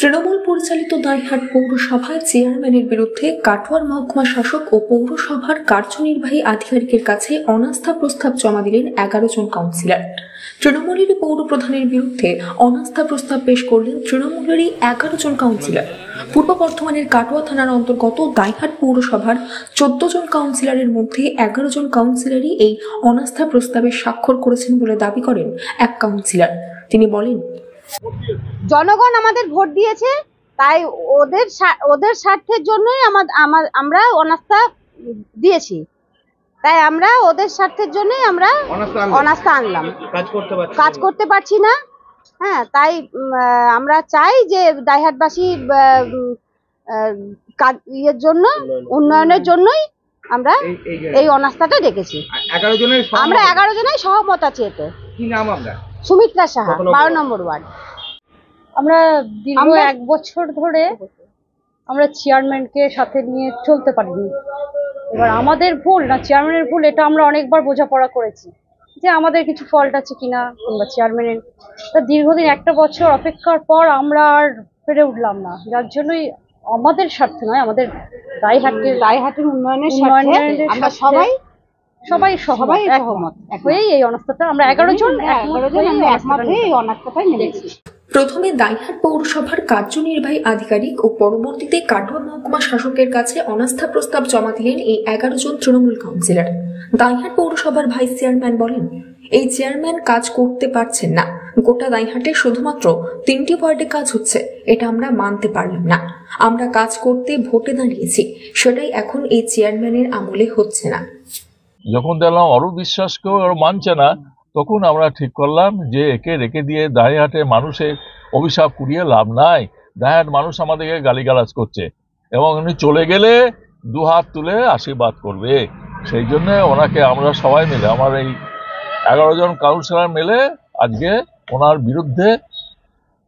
তৃণমূল পরিচালিত দাইহাট পৌরসভায় চেয়ারম্যানের বিরুদ্ধে কাটোয়ার মহকুমা শাসক ও পৌরসভার কার্যনির্বাহী আধিকারিকের কাছে অনাস্থা প্রস্তাব জমা দিলেন 11 জন কাউন্সিলর। তৃণমূলের পৌর প্রধানের বিরুদ্ধে অনাস্থা প্রস্তাব পেশ করলেন তৃণমূলেরই 11 জন কাউন্সিলর। পূর্ব বর্ধমানের কাটোয়া থানার অন্তর্গত দাইহাট পৌরসভার 14 জন কাউন্সিলরের মধ্যে 11 জন কাউন্সিলরই এই অনাস্থা প্রস্তাবে স্বাক্ষর করেছেন বলে দাবি করেন এক কাউন্সিলর। তিনি বলেন, জনগণ আমাদের ভোট দিয়েছে, তাই ওদের স্বার্থের জন্যই আমরা অনাস্থা দিয়েছি, তাই আমরা ওদের স্বার্থের জন্যই আমরা অনাস্থা আনলাম। কাজ করতে পারছি না। হ্যাঁ, তাই আমরা চাই যে দাইহাটবাসী ইয়ের জন্য, উন্নয়নের জন্যই আমরা এই অনাস্থাটা ডেকেছি। আমরা 11 জনাই সহমত আছি এতে। সুমিত্রা সাহা, 12 নম্বর ওয়ার্ড। আমরা দীর্ঘ 1 বছর ধরে আমরা চেয়ারম্যানকে সাথে নিয়ে চলতে পারিনি। এবার আমাদের ভুল না চেয়ারম্যানের ভুল, এটা আমরা অনেকবার বোঝাপড়া করেছি যে আমাদের কিছু ফল্ট আছে কিনা কিংবা চেয়ারম্যানের। তা দীর্ঘদিন 1 বছর অপেক্ষার পর আমরা আর পেরে উঠলাম না, যার জন্যই আমাদের স্বার্থ নয়, আমাদের দাইহাটের উন্নয়নের স্বার্থে আমরা সবাই সহমত হয়েই এই অনাস্থাটা আমরা 11 জন একমত হয়ে এই অনাস্থাটাই নেমেছি। প্রথমে দাইহাট পৌরসভার কার্যনির্বাহী আধিকারিক ও পরবর্তীতে কাটোয়া মহকুমা শাসকের কাছে অনাস্থা প্রস্তাব জমা দিলেন এই 11 জন তৃণমূল কাউন্সিলর। দাইহাট পৌরসভার ভাইস চেয়ারম্যান বলেন, এই চেয়ারম্যান কাজ করতে পারছেন না। গোটা দাইহাটে শুধুমাত্র 3টি ওয়ার্ডে কাজ হচ্ছে, এটা আমরা মানতে পারলাম না। আমরা কাজ করতে ভোটে দাঁড়িয়েছি, সেটাই এখন এই চেয়ারম্যানের আমলে হচ্ছে না। যখন দেখলাম অরূপ বিশ্বাসকেও মানছে না, তখন আমরা ঠিক করলাম যে একে রেখে দিয়ে দাইহাটে মানুষের অভিশাপ কুড়িয়ে লাভ নাই। দাইহাট মানুষ আমাদেরকে গালিগালাজ করছে এবং উনি চলে গেলে 2 হাত তুলে আশীর্বাদ করবে। সেই জন্য ওনাকে আমরা সবাই মিলে, আমার এই 11 জন কাউন্সিলর মিলে আজকে ওনার বিরুদ্ধে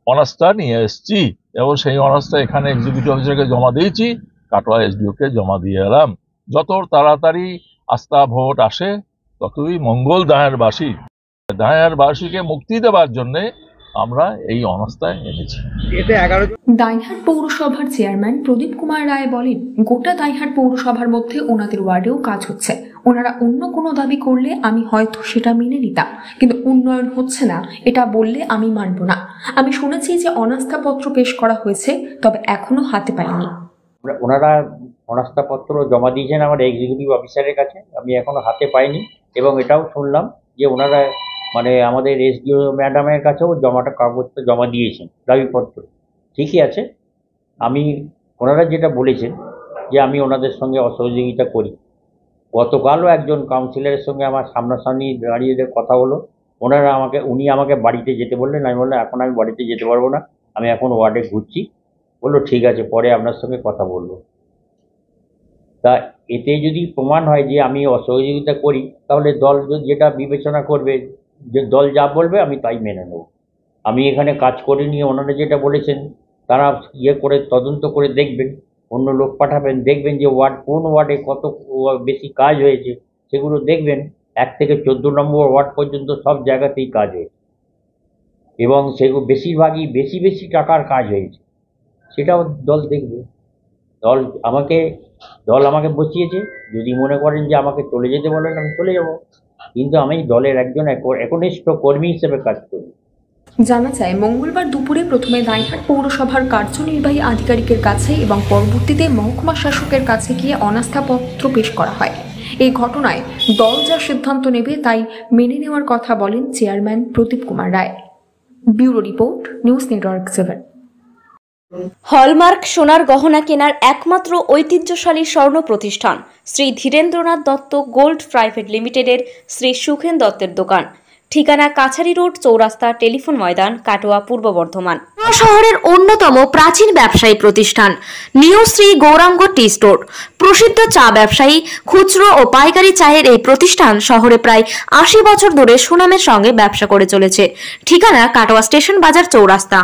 অনাস্থা নিয়ে এসেছি এবং সেই অনাস্থা এখানে এক্সিকিউটিভ অফিসারকে জমা দিয়েছি, কাটোয়া এসডিওকে জমা দিয়ে এলাম। যত তাড়াতাড়ি আস্থা ভোট আসে ততই মঙ্গল দাইহাটবাসীকে মুক্তি দেওয়ার জন্য আমরা এই অনাস্থায় এনেছি। দাইহাট পৌরসভার চেয়ারম্যান প্রদীপ কুমার রায় বলেন, গোটা দাইহাট পৌরসভার মধ্যে ওনাদের ওয়ার্ডেও কাজ হচ্ছে। ওনারা অন্য কোনো দাবি করলে আমি হয়তো সেটা মেনে নিতাম, কিন্তু উন্নয়ন হচ্ছে না এটা বললে আমি মানব না। আমি শুনেছি যে অনাস্থাপত্র পেশ করা হয়েছে, তবে এখনো হাতে পাইনি। ওনারা অনাস্থাপত্র জমা দিয়েছেন আমার এক্সিকিউটিভ অফিসারের কাছে, আমি এখনো হাতে পাইনি। এবং এটাও শুনলাম যে ওনারা আমাদের এসডিও ম্যাডামের কাছেও কাগজটা জমা দিয়েছেন, দাবিপত্র। ঠিকই আছে, ওনারা যেটা বলেছেন যে আমি ওনাদের সঙ্গে অসহযোগিতা করি। গতকালও একজন কাউন্সিলরের সঙ্গে আমার সামনাসামনি দাঁড়িয়ে কথা হলো। উনি আমাকে বাড়িতে যেতে বললেন। আমি বললাম এখন আমি বাড়িতে যেতে পারবো না, আমি এখন ওয়ার্ডে ঘুরছি। বললো ঠিক আছে, পরে আপনার সঙ্গে কথা বলবো। তা এতে যদি প্রমাণ হয় যে আমি অসহযোগিতা করি, তাহলে দল যেটা বিবেচনা করবে, যে দল যা বলবে আমি তাই মেনে নেব। আমি এখানে কাজ করিনি, ওনারা যেটা বলেছেন তারা করে তদন্ত করে দেখবেন, অন্য লোক পাঠাবেন, দেখবেন যে কোন ওয়ার্ডে কত বেশি কাজ হয়েছে সেগুলো দেখবেন। 1 থেকে 14 নম্বর ওয়ার্ড পর্যন্ত সব জায়গাতেই কাজ হয়েছে এবং সেগুলো বেশিরভাগই বেশি টাকার কাজ হয়েছে, সেটাও দল দেখবে। দল আমাকে বসিয়েছে, যদি মনে করেন যে আমাকে চলে যেতে বলেন আমি চলে যাব, কিন্তু আমি দলের একজন একনিষ্ঠ কর্মী হিসেবে কাজ করি। জানা যায়, মঙ্গলবার দুপুরে প্রথমে দাইহাট পৌরসভার কার্যনির্বাহী আধিকারিকের কাছে এবং পরবর্তীতে মহকুমা শাসকের কাছে গিয়ে অনাস্থাপত্র পেশ করা হয়। এই ঘটনায় দল যা সিদ্ধান্ত নেবে তাই মেনে নেওয়ার কথা বলেন chairman Pradip Kumar Roy. Bureau report, news network 7। Hallmark সোনার গহনা কেনার একমাত্র ঐতিহ্যশালী স্বর্ণ প্রতিষ্ঠান শ্রী ধীরেন্দ্রনাথ দত্ত গোল্ড প্রাইভেট লিমিটেডের শ্রী সুখেন দত্তের দোকান। ঠিকানা কাছারি রোড, চৌরাস্তা, টেলিফোন ময়দান, কাটোয়া, পূর্ব বর্ধমান। শহরের অন্যতম প্রাচীন ব্যবসায়ী প্রতিষ্ঠান new Shri Gouranga tea store. প্রসিদ্ধ চা ব্যবসায়ী, খুচরো ও পাইকারি চায়ের এই প্রতিষ্ঠান শহরে প্রায় 80 বছর ধরে সুনামের সঙ্গে ব্যবসা করে চলেছে। ঠিকানা কাটোয়া স্টেশন বাজার, চৌরাস্তা।